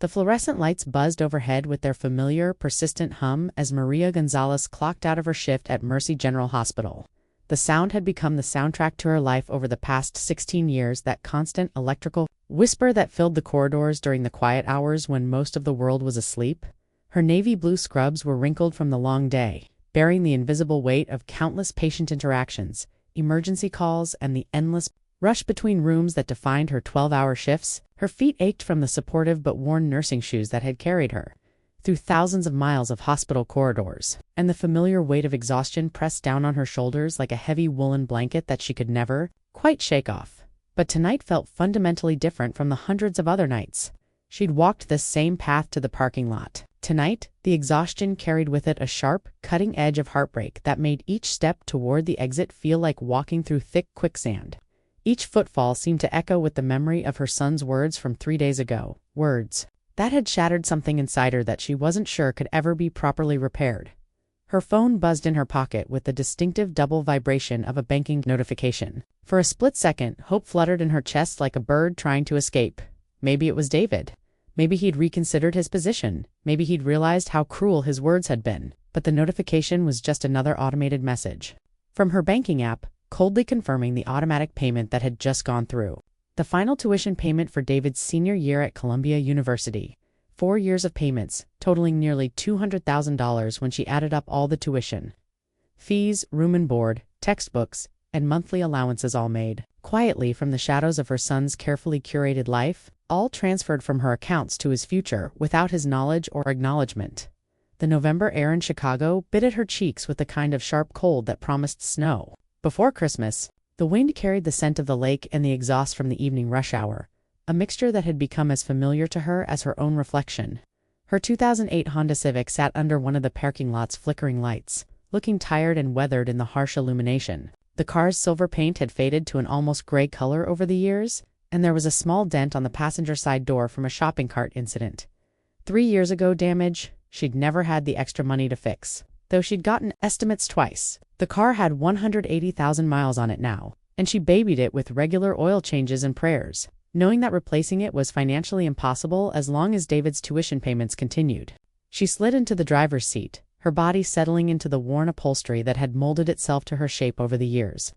The fluorescent lights buzzed overhead with their familiar, persistent hum as Maria Gonzalez clocked out of her shift at Mercy General Hospital. The sound had become the soundtrack to her life over the past 16 years, that constant electrical whisper that filled the corridors during the quiet hours when most of the world was asleep. Her navy blue scrubs were wrinkled from the long day, bearing the invisible weight of countless patient interactions, emergency calls, and the endless rush between rooms that defined her 12-hour shifts. Her feet ached from the supportive but worn nursing shoes that had carried her through thousands of miles of hospital corridors, and the familiar weight of exhaustion pressed down on her shoulders like a heavy woolen blanket that she could never quite shake off. But tonight felt fundamentally different from the hundreds of other nights. She'd walked this same path to the parking lot. Tonight, the exhaustion carried with it a sharp, cutting edge of heartbreak that made each step toward the exit feel like walking through thick quicksand. Each footfall seemed to echo with the memory of her son's words from 3 days ago, words that had shattered something inside her that she wasn't sure could ever be properly repaired. Her phone buzzed in her pocket with the distinctive double vibration of a banking notification. For a split second, hope fluttered in her chest like a bird trying to escape. Maybe it was David. Maybe he'd reconsidered his position. Maybe he'd realized how cruel his words had been. But the notification was just another automated message from her banking app, coldly confirming the automatic payment that had just gone through. The final tuition payment for David's senior year at Columbia University. 4 years of payments, totaling nearly $200,000 when she added up all the tuition, fees, room and board, textbooks, and monthly allowances all made quietly from the shadows of her son's carefully curated life, all transferred from her accounts to his future without his knowledge or acknowledgement. The November air in Chicago bit at her cheeks with the kind of sharp cold that promised snow before Christmas. The wind carried the scent of the lake and the exhaust from the evening rush hour, a mixture that had become as familiar to her as her own reflection. Her 2008 Honda Civic sat under one of the parking lot's flickering lights, looking tired and weathered in the harsh illumination. The car's silver paint had faded to an almost gray color over the years, and there was a small dent on the passenger side door from a shopping cart incident. 3 years ago damage she'd never had the extra money to fix, though she'd gotten estimates twice. The car had 180,000 miles on it now, and she babied it with regular oil changes and prayers, knowing that replacing it was financially impossible as long as David's tuition payments continued. She slid into the driver's seat, her body settling into the worn upholstery that had molded itself to her shape over the years.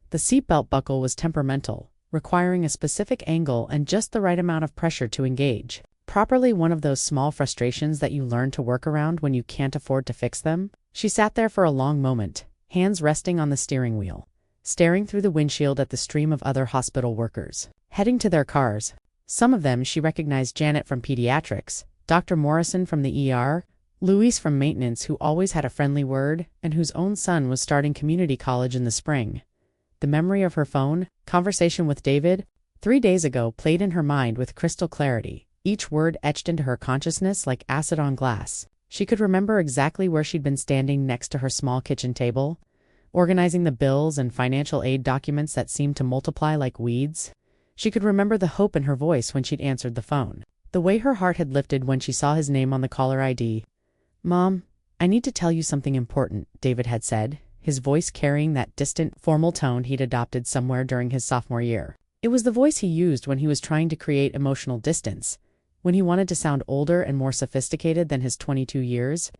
The seatbelt buckle was temperamental, requiring a specific angle and just the right amount of pressure to engage properly, one of those small frustrations that you learn to work around when you can't afford to fix them. She sat there for a long moment, hands resting on the steering wheel, staring through the windshield at the stream of other hospital workers heading to their cars. Some of them she recognized: Janet from pediatrics, Dr. Morrison from the ER, Luis from maintenance, who always had a friendly word and whose own son was starting community college in the spring. The memory of her phone conversation with David 3 days ago played in her mind with crystal clarity, each word etched into her consciousness like acid on glass. She could remember exactly where she'd been standing next to her small kitchen table, organizing the bills and financial aid documents that seemed to multiply like weeds. She could remember the hope in her voice when she'd answered the phone, the way her heart had lifted when she saw his name on the caller ID. "Mom, I need to tell you something important," David had said, his voice carrying that distant, formal tone he'd adopted somewhere during his sophomore year. It was the voice he used when he was trying to create emotional distance, when he wanted to sound older and more sophisticated than his 22 years.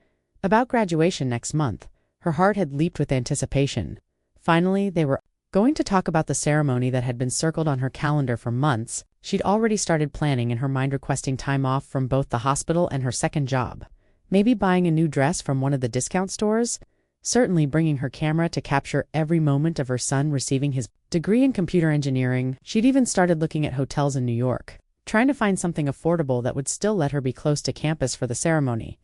About graduation next month, her heart had leaped with anticipation. Finally, they were going to talk about the ceremony that had been circled on her calendar for months. She'd already started planning, in her mind requesting time off from both the hospital and her second job. Maybe buying a new dress from one of the discount stores. Certainly bringing her camera to capture every moment of her son receiving his degree in computer engineering. She'd even started looking at hotels in New York, trying to find something affordable that would still let her be close to campus for the ceremony.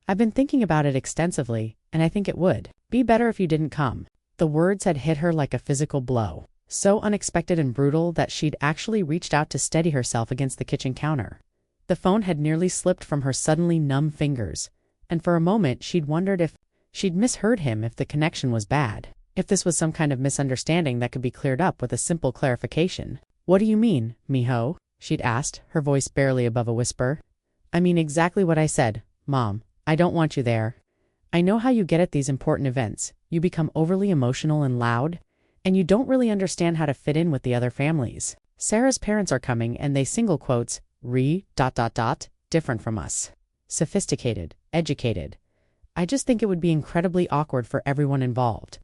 "I've been thinking about it extensively, and I think it would be better if you didn't come." The words had hit her like a physical blow, so unexpected and brutal that she'd actually reached out to steady herself against the kitchen counter. The phone had nearly slipped from her suddenly numb fingers, and for a moment she'd wondered if she'd misheard him, if the connection was bad, if this was some kind of misunderstanding that could be cleared up with a simple clarification. "What do you mean, mijo?" she'd asked, her voice barely above a whisper. "I mean exactly what I said, Mom. I don't want you there. I know how you get at these important events. You become overly emotional and loud, and you don't really understand how to fit in with the other families. Sarah's parents are coming, and they single quotes different from us. Sophisticated, educated. I just think it would be incredibly awkward for everyone involved.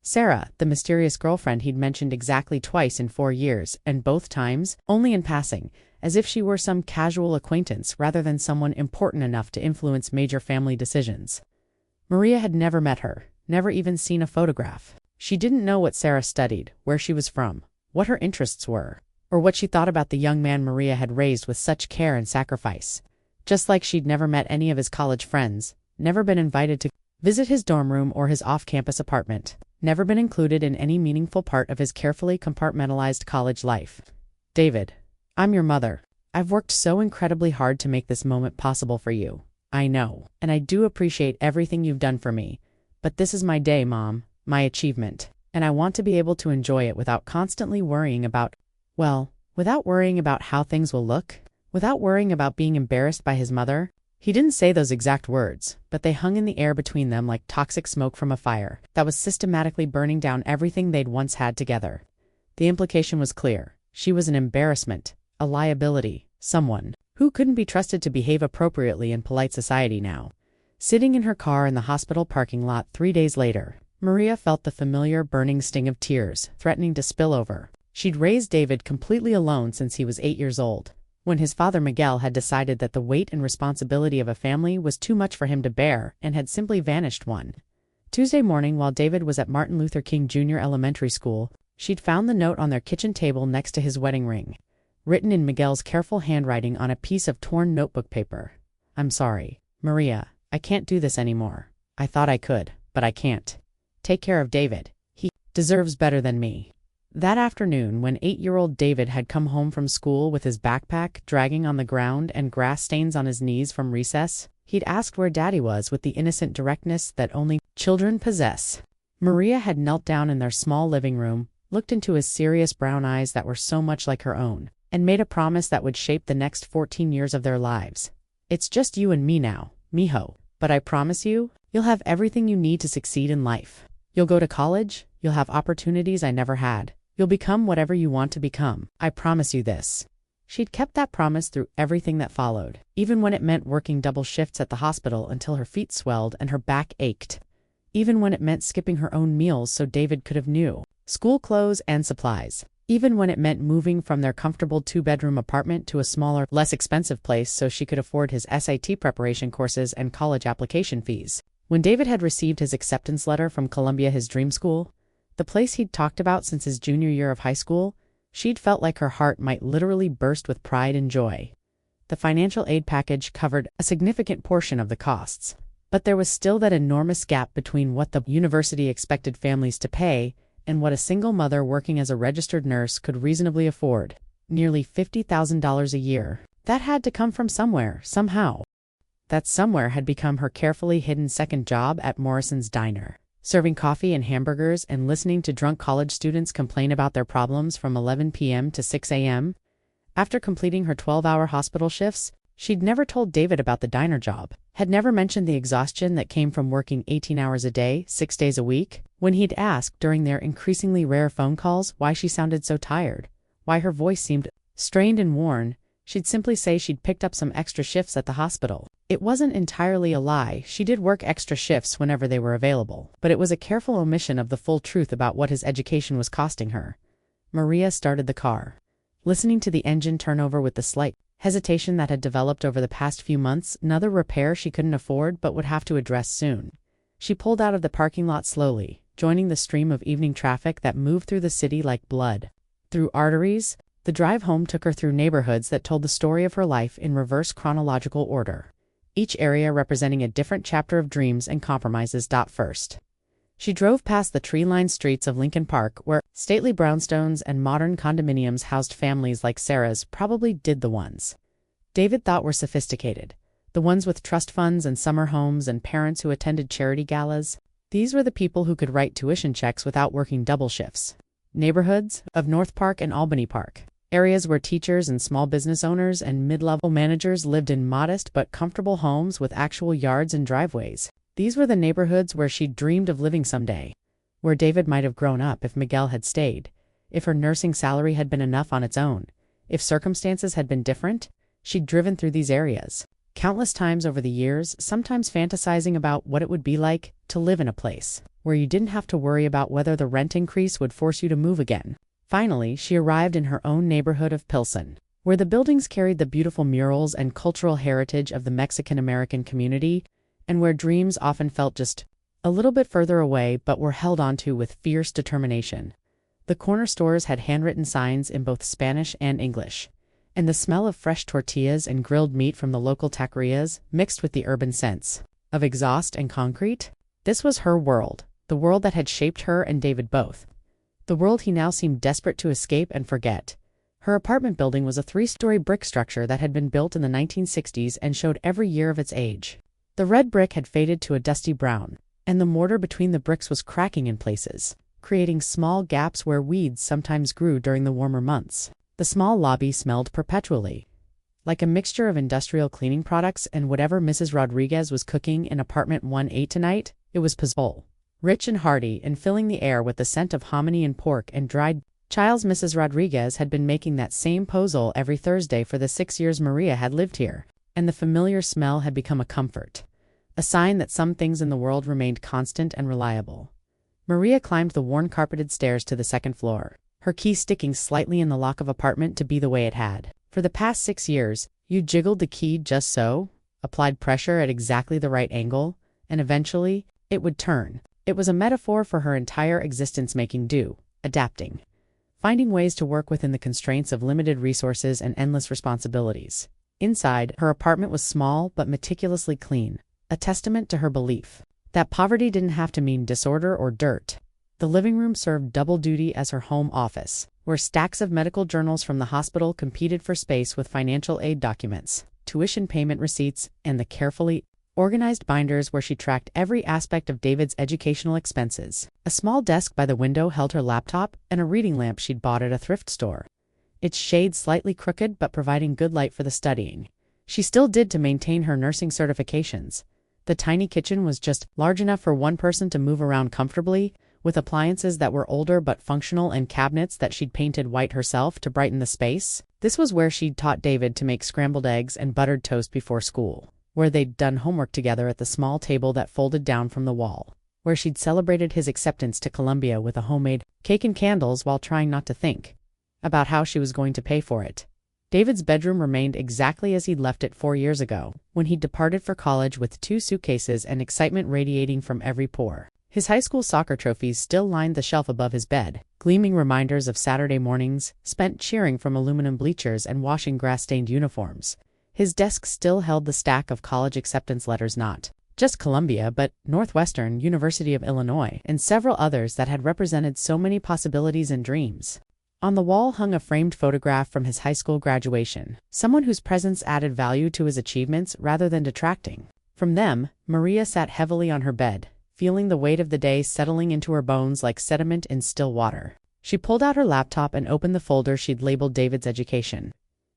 Sarah, the mysterious girlfriend he'd mentioned exactly twice in 4 years, and both times, only in passing, as if she were some casual acquaintance rather than someone important enough to influence major family decisions. Maria had never met her, never even seen a photograph. She didn't know what Sarah studied, where she was from, what her interests were, or what she thought about the young man Maria had raised with such care and sacrifice. Just like she'd never met any of his college friends, never been invited to visit his dorm room or his off-campus apartment, never been included in any meaningful part of his carefully compartmentalized college life. David, I'm your mother. I've worked so incredibly hard to make this moment possible for you. I know, and I do appreciate everything you've done for me. But this is my day, Mom, my achievement, and I want to be able to enjoy it without constantly worrying about, without worrying about how things will look, without worrying about being embarrassed by his mother. He didn't say those exact words, but they hung in the air between them like toxic smoke from a fire that was systematically burning down everything they'd once had together. The implication was clear. She was an embarrassment, a liability, someone who couldn't be trusted to behave appropriately in polite society now. Sitting in her car in the hospital parking lot 3 days later, Maria felt the familiar burning sting of tears threatening to spill over. She'd raised David completely alone since he was 8 years old, when his father Miguel had decided that the weight and responsibility of a family was too much for him to bear and had simply vanished one Tuesday morning while David was at Martin Luther King Jr. Elementary School. She'd found the note on their kitchen table next to his wedding ring, written in Miguel's careful handwriting on a piece of torn notebook paper. I'm sorry, Maria, I can't do this anymore. I thought I could, but I can't. Take care of David. He deserves better than me. That afternoon, when 8-year-old David had come home from school with his backpack dragging on the ground and grass stains on his knees from recess, he'd asked where Daddy was with the innocent directness that only children possess. Maria had knelt down in their small living room, looked into his serious brown eyes that were so much like her own, and made a promise that would shape the next 14 years of their lives. It's just you and me now, mijo, but I promise you, you'll have everything you need to succeed in life. You'll go to college, you'll have opportunities I never had. You'll become whatever you want to become. I promise you this. She'd kept that promise through everything that followed, even when it meant working double shifts at the hospital until her feet swelled and her back ached. Even when it meant skipping her own meals so David could have new school clothes and supplies. Even when it meant moving from their comfortable 2-bedroom apartment to a smaller, less expensive place so she could afford his SAT preparation courses and college application fees. When David had received his acceptance letter from Columbia, his dream school, the place he'd talked about since his junior year of high school, she'd felt like her heart might literally burst with pride and joy. The financial aid package covered a significant portion of the costs, but there was still that enormous gap between what the university expected families to pay and what a single mother working as a registered nurse could reasonably afford. Nearly $50,000 a year. That had to come from somewhere, somehow. That somewhere had become her carefully hidden second job at Morrison's Diner, serving coffee and hamburgers and listening to drunk college students complain about their problems from 11 p.m. to 6 a.m. After completing her 12-hour hospital shifts, she'd never told David about the diner job, had never mentioned the exhaustion that came from working 18 hours a day, 6 days a week. When he'd asked during their increasingly rare phone calls why she sounded so tired, why her voice seemed strained and worn, she'd simply say she'd picked up some extra shifts at the hospital. It wasn't entirely a lie. She did work extra shifts whenever they were available, but it was a careful omission of the full truth about what his education was costing her. Maria started the car, listening to the engine turn over with the slight hesitation that had developed over the past few months, another repair she couldn't afford but would have to address soon. She pulled out of the parking lot slowly, joining the stream of evening traffic that moved through the city like blood. Through arteries, the drive home took her through neighborhoods that told the story of her life in reverse chronological order, each area representing a different chapter of dreams and compromises. First, she drove past the tree-lined streets of Lincoln Park, where stately brownstones and modern condominiums housed families like Sarah's probably did the ones David thought were sophisticated, the ones with trust funds and summer homes and parents who attended charity galas. These were the people who could write tuition checks without working double shifts. Neighborhoods of North Park and Albany Park, areas where teachers and small business owners and mid-level managers lived in modest but comfortable homes with actual yards and driveways. These were the neighborhoods where she'd dreamed of living someday, where David might have grown up if Miguel had stayed, if her nursing salary had been enough on its own, if circumstances had been different. She'd driven through these areas, countless times over the years, sometimes fantasizing about what it would be like to live in a place where you didn't have to worry about whether the rent increase would force you to move again. Finally, she arrived in her own neighborhood of Pilsen, where the buildings carried the beautiful murals and cultural heritage of the Mexican-American community, and where dreams often felt just a little bit further away but were held onto with fierce determination. The corner stores had handwritten signs in both Spanish and English, and the smell of fresh tortillas and grilled meat from the local taquerias mixed with the urban scents of exhaust and concrete. This was her world, the world that had shaped her and David both. The world he now seemed desperate to escape and forget. Her apartment building was a 3-story brick structure that had been built in the 1960s and showed every year of its age. The red brick had faded to a dusty brown, and the mortar between the bricks was cracking in places, creating small gaps where weeds sometimes grew during the warmer months. The small lobby smelled perpetually, like a mixture of industrial cleaning products and whatever Mrs. Rodriguez was cooking in apartment 1A tonight. It was pozole, rich and hearty and filling the air with the scent of hominy and pork and dried chiles. Mrs. Rodriguez had been making that same pozole every Thursday for the 6 years Maria had lived here, and the familiar smell had become a comfort, a sign that some things in the world remained constant and reliable. Maria climbed the worn-carpeted stairs to the second floor, her key sticking slightly in the lock of apartment to be the way it had. For the past 6 years, you jiggled the key just so, applied pressure at exactly the right angle, and eventually, it would turn. It was a metaphor for her entire existence, making do, adapting, finding ways to work within the constraints of limited resources and endless responsibilities. Inside, her apartment was small but meticulously clean, a testament to her belief that poverty didn't have to mean disorder or dirt. The living room served double duty as her home office, where stacks of medical journals from the hospital competed for space with financial aid documents, tuition payment receipts, and the carefully organized binders where she tracked every aspect of David's educational expenses. A small desk by the window held her laptop and a reading lamp she'd bought at a thrift store, its shade slightly crooked but providing good light for the studying she still did to maintain her nursing certifications. The tiny kitchen was just large enough for one person to move around comfortably, with appliances that were older but functional and cabinets that she'd painted white herself to brighten the space. This was where she'd taught David to make scrambled eggs and buttered toast before school, where they'd done homework together at the small table that folded down from the wall, where she'd celebrated his acceptance to Columbia with a homemade cake and candles while trying not to think about how she was going to pay for it. David's bedroom remained exactly as he'd left it 4 years ago, when he departed for college with 2 suitcases and excitement radiating from every pore. His high school soccer trophies still lined the shelf above his bed, gleaming reminders of Saturday mornings spent cheering from aluminum bleachers and washing grass-stained uniforms. His desk still held the stack of college acceptance letters, not just Columbia but Northwestern, University of Illinois, and several others that had represented so many possibilities and dreams. On the wall hung a framed photograph from his high school graduation, someone whose presence added value to his achievements rather than detracting from them. Maria sat heavily on her bed, feeling the weight of the day settling into her bones like sediment in still water. She pulled out her laptop and opened the folder she'd labeled David's education.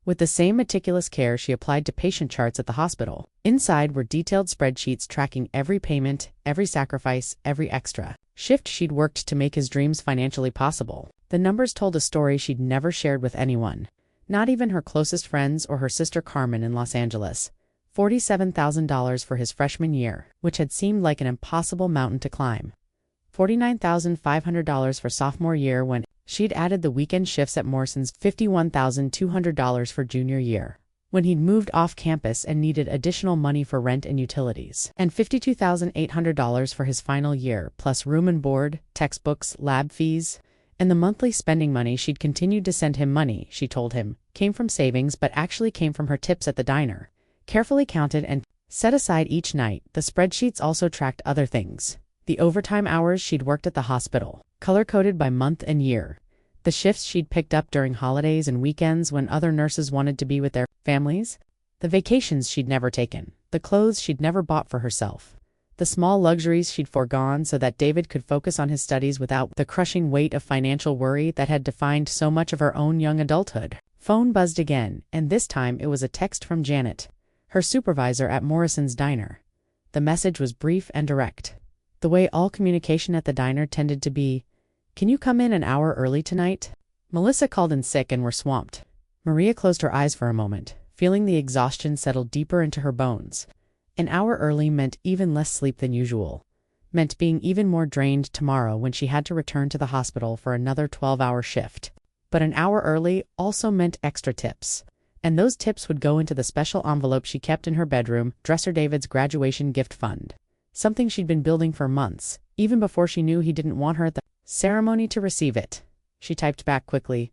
With the same meticulous care she applied to patient charts at the hospital, inside were detailed spreadsheets tracking every payment, every sacrifice, every extra shift she'd worked to make his dreams financially possible. The numbers told a story she'd never shared with anyone, not even her closest friends or her sister Carmen in Los Angeles. $47,000 for his freshman year, which had seemed like an impossible mountain to climb. $49,500 for sophomore year when she'd added the weekend shifts at Morrison's. $51,200 for junior year, when he'd moved off campus and needed additional money for rent and utilities. And $52,800 for his final year, plus room and board, textbooks, lab fees, and the monthly spending money she'd continued to send him. Money, she told him, came from savings but actually came from her tips at the diner, carefully counted and set aside each night. The spreadsheets also tracked other things: the overtime hours she'd worked at the hospital, color-coded by month and year, the shifts she'd picked up during holidays and weekends when other nurses wanted to be with their families, the vacations she'd never taken, the clothes she'd never bought for herself, the small luxuries she'd foregone so that David could focus on his studies without the crushing weight of financial worry that had defined so much of her own young adulthood. Phone buzzed again, and this time it was a text from Janet, her supervisor at Morrison's diner. The message was brief and direct, the way all communication at the diner tended to be. "Can you come in an hour early tonight? Melissa called in sick and we're swamped." Maria closed her eyes for a moment, feeling the exhaustion settle deeper into her bones. An hour early meant even less sleep than usual, meant being even more drained tomorrow when she had to return to the hospital for another 12-hour shift. But an hour early also meant extra tips. And those tips would go into the special envelope she kept in her bedroom, dresser David's graduation gift fund. Something she'd been building for months, even before she knew he didn't want her at the ceremony to receive it. She typed back quickly,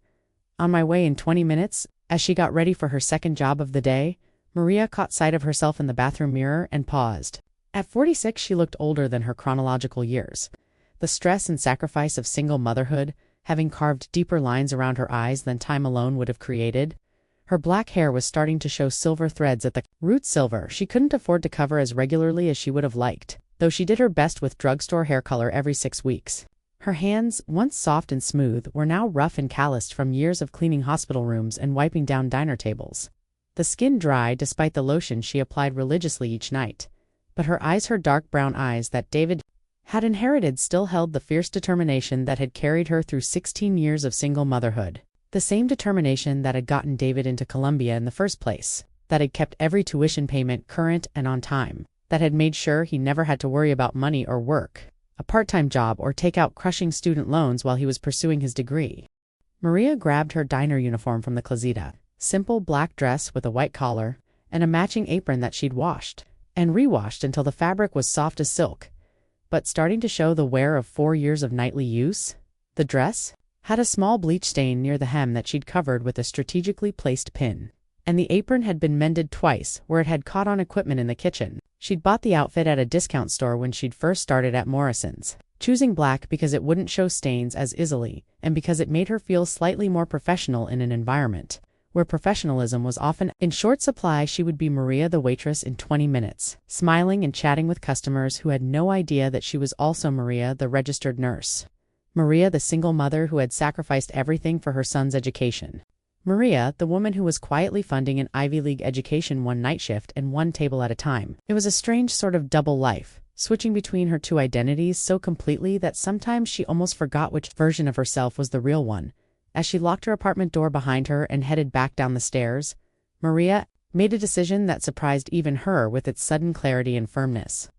"On my way in 20 minutes." As she got ready for her second job of the day, Maria caught sight of herself in the bathroom mirror and paused. At 46, she looked older than her chronological years. The stress and sacrifice of single motherhood, having carved deeper lines around her eyes than time alone would have created. Her black hair was starting to show silver threads at the root, silver she couldn't afford to cover as regularly as she would have liked, though she did her best with drugstore hair color every 6 weeks. Her hands, once soft and smooth, were now rough and calloused from years of cleaning hospital rooms and wiping down diner tables. The skin dry despite the lotion she applied religiously each night. But her eyes, her dark brown eyes that David had inherited, still held the fierce determination that had carried her through 16 years of single motherhood. The same determination that had gotten David into Columbia in the first place, that had kept every tuition payment current and on time, that had made sure he never had to worry about money or work, a part-time job, or take out crushing student loans while he was pursuing his degree. Maria grabbed her diner uniform from the closet, simple black dress with a white collar, and a matching apron that she'd washed and rewashed until the fabric was soft as silk, but starting to show the wear of 4 years of nightly use. The dress had a small bleach stain near the hem that she'd covered with a strategically placed pin, and the apron had been mended twice where it had caught on equipment in the kitchen. She'd bought the outfit at a discount store when she'd first started at Morrison's, choosing black because it wouldn't show stains as easily, and because it made her feel slightly more professional in an environment where professionalism was often in short supply. She would be Maria the waitress in 20 minutes, smiling and chatting with customers who had no idea that she was also Maria the registered nurse. Maria the single mother who had sacrificed everything for her son's education. Maria, the woman who was quietly funding an Ivy League education one night shift and one table at a time. It was a strange sort of double life, switching between her two identities so completely that sometimes she almost forgot which version of herself was the real one. As she locked her apartment door behind her and headed back down the stairs, Maria made a decision that surprised even her with its sudden clarity and firmness.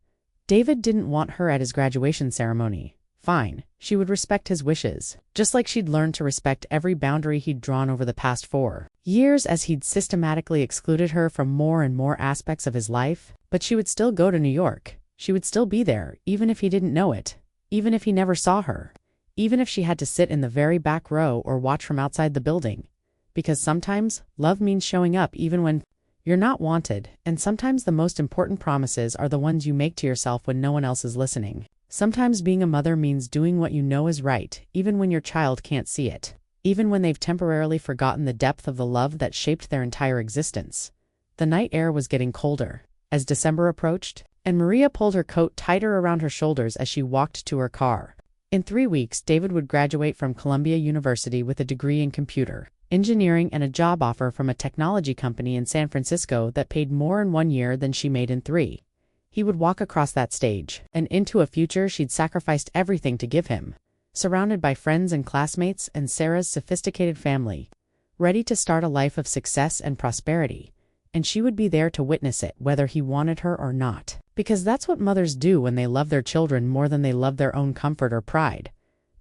David didn't want her at his graduation ceremony. Fine, she would respect his wishes, just like she'd learned to respect every boundary he'd drawn over the past 4 years as he'd systematically excluded her from more and more aspects of his life. But she would still go to New York. She would still be there, even if he didn't know it, even if he never saw her, even if she had to sit in the very back row or watch from outside the building. Because sometimes love means showing up even when you're not wanted, and sometimes the most important promises are the ones you make to yourself when no one else is listening. Sometimes being a mother means doing what you know is right, even when your child can't see it, even when they've temporarily forgotten the depth of the love that shaped their entire existence. The night air was getting colder as December approached, and Maria pulled her coat tighter around her shoulders as she walked to her car. In 3 weeks, David would graduate from Columbia University with a degree in computer engineering and a job offer from a technology company in San Francisco that paid more in 1 year than she made in 3. He would walk across that stage and into a future she'd sacrificed everything to give him, surrounded by friends and classmates and Sarah's sophisticated family, ready to start a life of success and prosperity. And she would be there to witness it, whether he wanted her or not. Because that's what mothers do when they love their children more than they love their own comfort or pride.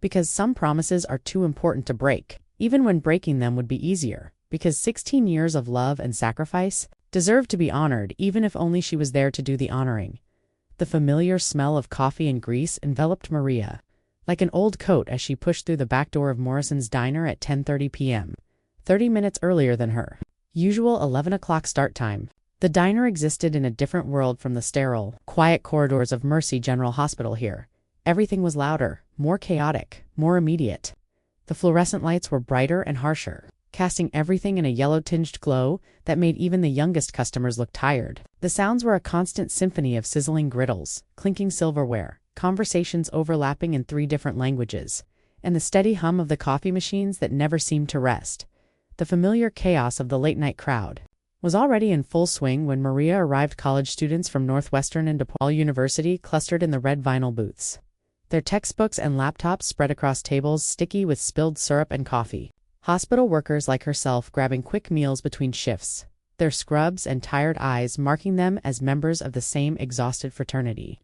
Because some promises are too important to break, even when breaking them would be easier. Because 16 years of love and sacrifice deserved to be honored, even if only she was there to do the honoring. The familiar smell of coffee and grease enveloped Maria like an old coat as she pushed through the back door of Morrison's diner at 10:30 p.m., 30 minutes earlier than her usual 11 o'clock start time. The diner existed in a different world from the sterile, quiet corridors of Mercy General Hospital here. Everything was louder, more chaotic, more immediate. The fluorescent lights were brighter and harsher, casting everything in a yellow-tinged glow that made even the youngest customers look tired. The sounds were a constant symphony of sizzling griddles, clinking silverware, conversations overlapping in 3 different languages, and the steady hum of the coffee machines that never seemed to rest. The familiar chaos of the late-night crowd was already in full swing when Maria arrived. College students from Northwestern and DePaul University clustered in the red vinyl booths, their textbooks and laptops spread across tables sticky with spilled syrup and coffee. Hospital workers like herself grabbing quick meals between shifts, their scrubs and tired eyes marking them as members of the same exhausted fraternity.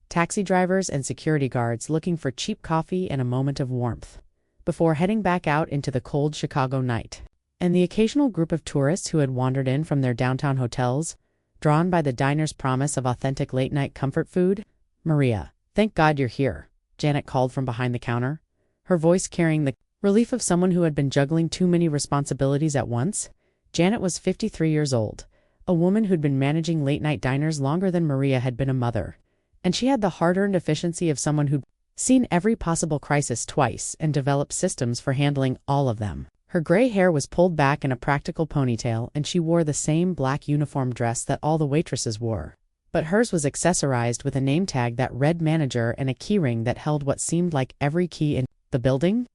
Taxi drivers and security guards looking for cheap coffee and a moment of warmth, before heading back out into the cold Chicago night. And the occasional group of tourists who had wandered in from their downtown hotels, drawn by the diner's promise of authentic late-night comfort food. "Maria, thank God you're here," Janet called from behind the counter, her voice carrying the relief of someone who had been juggling too many responsibilities at once. Janet was 53 years old, a woman who'd been managing late-night diners longer than Maria had been a mother, and she had the hard-earned efficiency of someone who'd seen every possible crisis twice and developed systems for handling all of them. Her gray hair was pulled back in a practical ponytail, and she wore the same black uniform dress that all the waitresses wore. But hers was accessorized with a name tag that read manager and a keyring that held what seemed like every key in the building.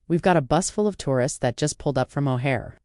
"We've got a bus full of tourists that just pulled up from O'Hare.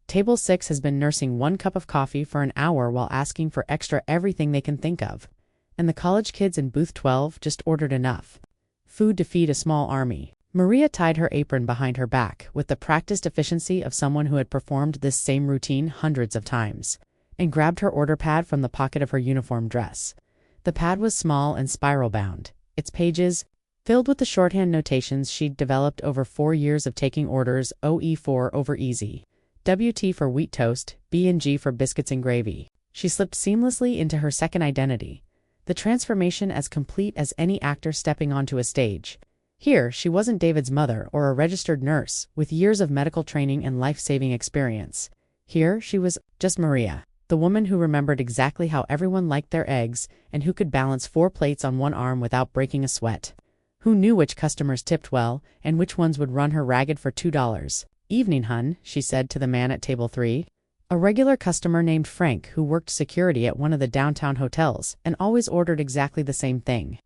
Table 6 has been nursing 1 cup of coffee for an hour while asking for extra everything they can think of. And the college kids in booth 12 just ordered enough food to feed a small army." Maria tied her apron behind her back with the practiced efficiency of someone who had performed this same routine hundreds of times, and grabbed her order pad from the pocket of her uniform dress. The pad was small and spiral-bound, its pages filled with the shorthand notations she'd developed over 4 years of taking orders: OE4 over easy, WT for wheat toast, B&G for biscuits and gravy. She slipped seamlessly into her second identity, the transformation as complete as any actor stepping onto a stage. Here, she wasn't David's mother or a registered nurse with years of medical training and life-saving experience. Here, she was just Maria, the woman who remembered exactly how everyone liked their eggs and who could balance 4 plates on one arm without breaking a sweat. Who knew which customers tipped well and which ones would run her ragged for $2. "Evening, hun," she said to the man at table 3. A regular customer named Frank who worked security at one of the downtown hotels and always ordered exactly the same thing.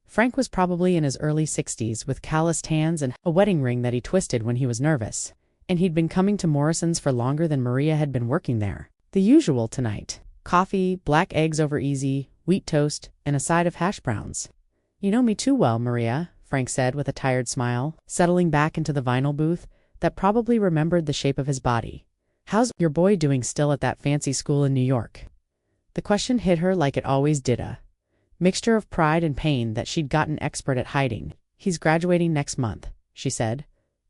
Frank was probably in his early 60s with calloused hands and a wedding ring that he twisted when he was nervous, and he'd been coming to Morrison's for longer than Maria had been working there. The usual tonight: coffee, black eggs over easy, wheat toast, and a side of hash browns. "You know me too well, Maria," Frank said with a tired smile, settling back into the vinyl booth that probably remembered the shape of his body. "How's your boy doing still at that fancy school in New York?" The question hit her like it always did, a mixture of pride and pain that she'd gotten expert at hiding. "He's graduating next month," she said,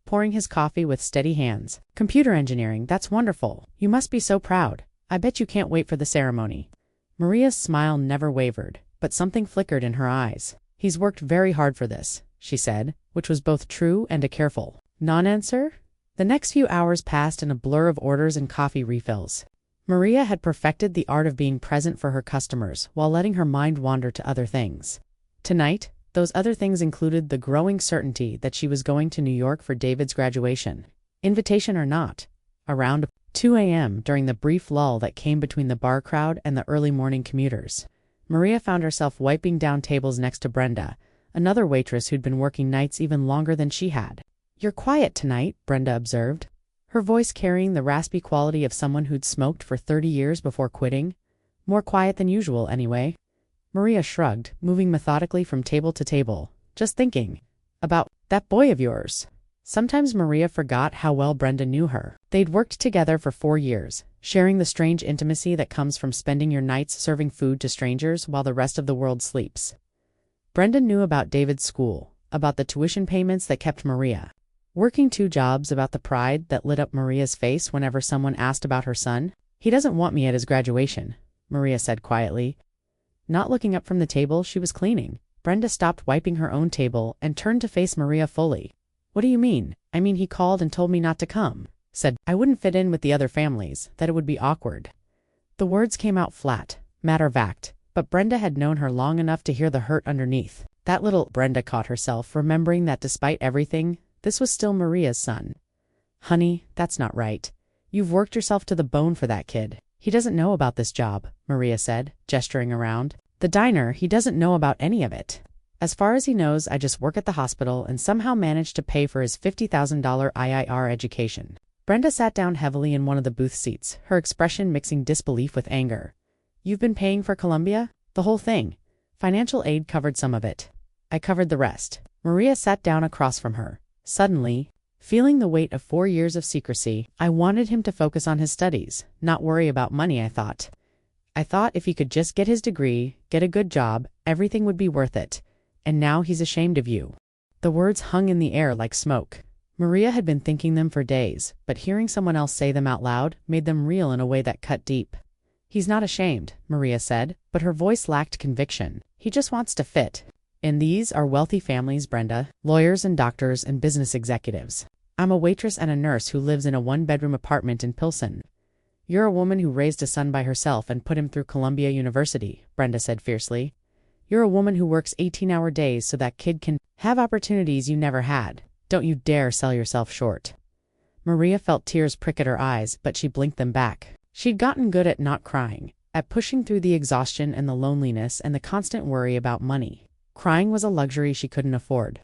pouring his coffee with steady hands. "Computer engineering, that's wonderful. You must be so proud. I bet you can't wait for the ceremony." Maria's smile never wavered, but something flickered in her eyes. "He's worked very hard for this," she said, which was both true and a careful non-answer. The next few hours passed in a blur of orders and coffee refills. Maria had perfected the art of being present for her customers while letting her mind wander to other things. Tonight, those other things included the growing certainty that she was going to New York for David's graduation, invitation or not. Around 2 a.m., during the brief lull that came between the bar crowd and the early morning commuters, Maria found herself wiping down tables next to Brenda, another waitress who'd been working nights even longer than she had. "You're quiet tonight," Brenda observed, her voice carrying the raspy quality of someone who'd smoked for 30 years before quitting. "More quiet than usual, anyway." Maria shrugged, moving methodically from table to table. "Just thinking about that boy of yours." Sometimes Maria forgot how well Brenda knew her. They'd worked together for 4 years, sharing the strange intimacy that comes from spending your nights serving food to strangers while the rest of the world sleeps. Brenda knew about David's school, about the tuition payments that kept Maria working 2 jobs, about the pride that lit up Maria's face whenever someone asked about her son. "He doesn't want me at his graduation," Maria said quietly. Not looking up from the table she was cleaning, Brenda stopped wiping her own table and turned to face Maria fully. "What do you mean?" "I mean he called and told me not to come. Said I wouldn't fit in with the other families, that it would be awkward." The words came out flat, matter-of-fact, but Brenda had known her long enough to hear the hurt underneath. That little Brenda caught herself remembering that despite everything, this was still Maria's son. "Honey, that's not right. You've worked yourself to the bone for that kid. He doesn't know about this job," Maria said, gesturing around. "The diner, he doesn't know about any of it. As far as he knows, I just work at the hospital and somehow managed to pay for his $50,000 IIR education." Brenda sat down heavily in one of the booth seats, her expression mixing disbelief with anger. "You've been paying for Columbia? The whole thing? Financial aid covered some of it. I covered the rest." Maria sat down across from her, suddenly Feeling the weight of 4 years of secrecy, I wanted him to focus on his studies, not worry about money, I thought. I thought if he could just get his degree, get a good job, everything would be worth it. And now he's ashamed of you. The words hung in the air like smoke. Maria had been thinking them for days, but hearing someone else say them out loud made them real in a way that cut deep. He's not ashamed, Maria said, but her voice lacked conviction. He just wants to fit. And these are wealthy families, Brenda, lawyers and doctors and business executives. I'm a waitress and a nurse who lives in a one-bedroom apartment in Pilsen. You're a woman who raised a son by herself and put him through Columbia University, Brenda said fiercely. You're a woman who works 18-hour days so that kid can have opportunities you never had. Don't you dare sell yourself short. Maria felt tears prick at her eyes, but she blinked them back. She'd gotten good at not crying, at pushing through the exhaustion and the loneliness and the constant worry about money. Crying was a luxury she couldn't afford.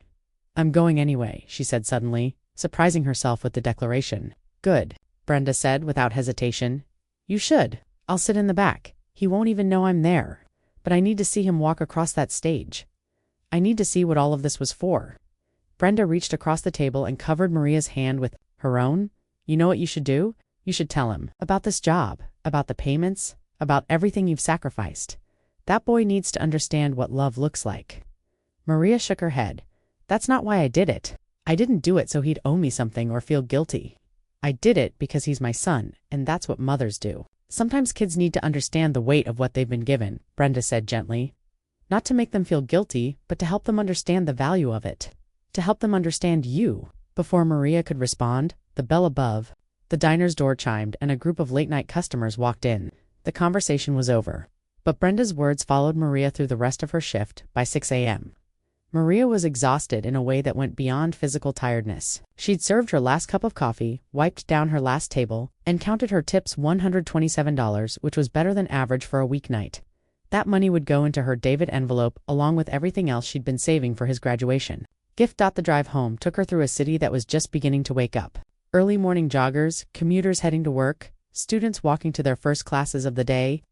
I'm going anyway, she said suddenly, surprising herself with the declaration. Good, Brenda said without hesitation. You should. I'll sit in the back. He won't even know I'm there. But I need to see him walk across that stage. I need to see what all of this was for. Brenda reached across the table and covered Maria's hand with her own. You know what you should do? You should tell him about this job, about the payments, about everything you've sacrificed. That boy needs to understand what love looks like. Maria shook her head. That's not why I did it. I didn't do it so he'd owe me something or feel guilty. I did it because he's my son, and that's what mothers do. Sometimes kids need to understand the weight of what they've been given, Brenda said gently. Not to make them feel guilty, but to help them understand the value of it. To help them understand you. Before Maria could respond, the bell above the diner's door chimed and a group of late-night customers walked in. The conversation was over. But Brenda's words followed Maria through the rest of her shift by 6 a.m. Maria was exhausted in a way that went beyond physical tiredness. She'd served her last cup of coffee, wiped down her last table, and counted her tips $127, which was better than average for a weeknight. That money would go into her David envelope along with everything else she'd been saving for his graduation. The drive home took her through a city that was just beginning to wake up. Early morning joggers, commuters heading to work, students walking to their first classes of the day.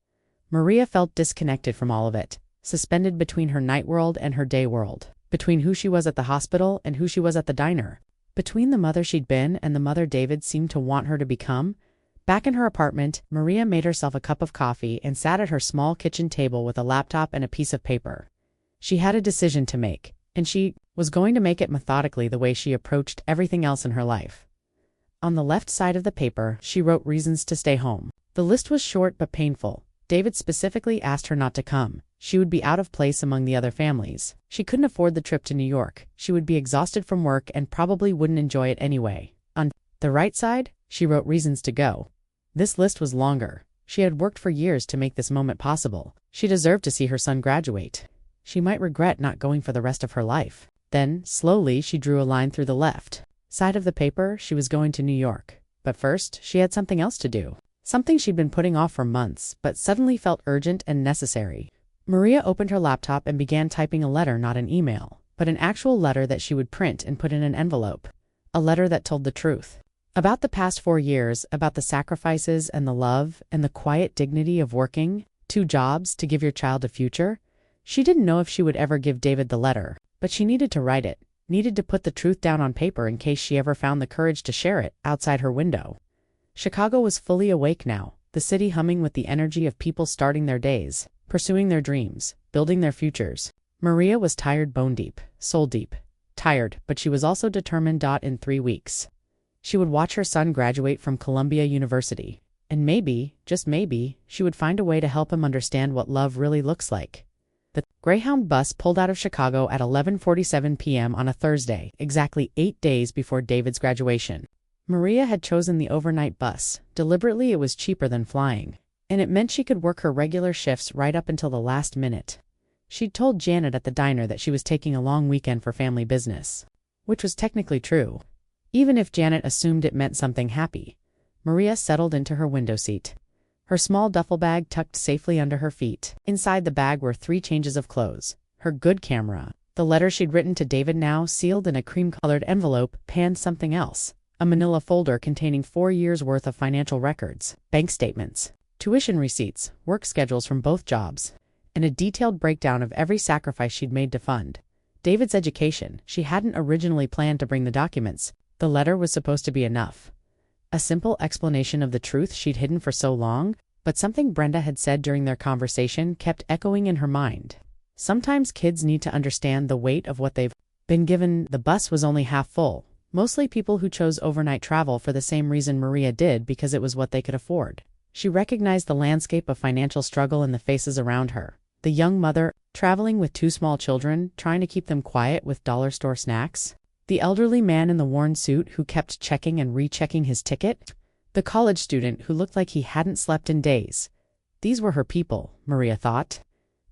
Maria felt disconnected from all of it. Suspended between her night world and her day world, between who she was at the hospital and who she was at the diner, between the mother she'd been and the mother David seemed to want her to become. Back in her apartment, Maria made herself a cup of coffee and sat at her small kitchen table with a laptop and a piece of paper. She had a decision to make, and she was going to make it methodically the way she approached everything else in her life. On the left side of the paper, she wrote reasons to stay home. The list was short but painful. David specifically asked her not to come. She would be out of place among the other families. She couldn't afford the trip to New York. She would be exhausted from work and probably wouldn't enjoy it anyway. On the right side, she wrote reasons to go. This list was longer. She had worked for years to make this moment possible. She deserved to see her son graduate. She might regret not going for the rest of her life. Then, slowly, she drew a line through the left side of the paper. She was going to New York. But first, she had something else to do. Something she'd been putting off for months, but suddenly felt urgent and necessary. Maria opened her laptop and began typing a letter, not an email, but an actual letter that she would print and put in an envelope. A letter that told the truth. About the past 4 years, about the sacrifices and the love and the quiet dignity of working 2 jobs to give your child a future. She didn't know if she would ever give David the letter, but she needed to write it, needed to put the truth down on paper in case she ever found the courage to share it outside her window. Chicago was fully awake now, the city humming with the energy of people starting their days, pursuing their dreams, building their futures. Maria was tired, bone deep, soul deep. Tired, but she was also determined. In 3 weeks, she would watch her son graduate from Columbia University. And maybe, just maybe, she would find a way to help him understand what love really looks like. The Greyhound bus pulled out of Chicago at 11:47 p.m. on a Thursday, exactly 8 days before David's graduation. Maria had chosen the overnight bus. Deliberately, it was cheaper than flying. And it meant she could work her regular shifts right up until the last minute. She'd told Janet at the diner that she was taking a long weekend for family business. Which was technically true. Even if Janet assumed it meant something happy. Maria settled into her window seat. Her small duffel bag tucked safely under her feet. Inside the bag were 3 changes of clothes. Her good camera. The letter she'd written to David, now sealed in a cream-colored envelope, panned something else. A manila folder containing 4 years' worth of financial records, bank statements, tuition receipts, work schedules from both jobs, and a detailed breakdown of every sacrifice she'd made to fund David's education. She hadn't originally planned to bring the documents, The letter was supposed to be enough. A simple explanation of the truth she'd hidden for so long, but something Brenda had said during their conversation kept echoing in her mind. Sometimes kids need to understand the weight of what they've been given. The bus was only half full, mostly people who chose overnight travel for the same reason Maria did, because it was what they could afford. She recognized the landscape of financial struggle in the faces around her. The young mother, traveling with 2 small children, trying to keep them quiet with dollar store snacks. The elderly man in the worn suit who kept checking and rechecking his ticket. The college student who looked like he hadn't slept in days. These were her people, Maria thought.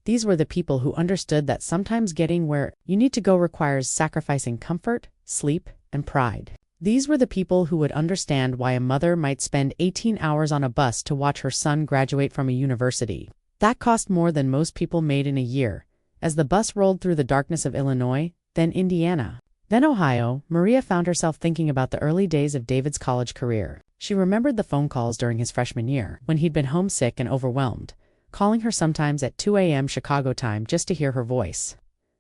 These were the people who understood that sometimes getting where you need to go requires sacrificing comfort, sleep, and pride. These were the people who would understand why a mother might spend 18 hours on a bus to watch her son graduate from a university. That cost more than most people made in a year. As the bus rolled through the darkness of Illinois, then Indiana, then Ohio, Maria found herself thinking about the early days of David's college career. She remembered the phone calls during his freshman year, when he'd been homesick and overwhelmed, calling her sometimes at 2 a.m. Chicago time just to hear her voice.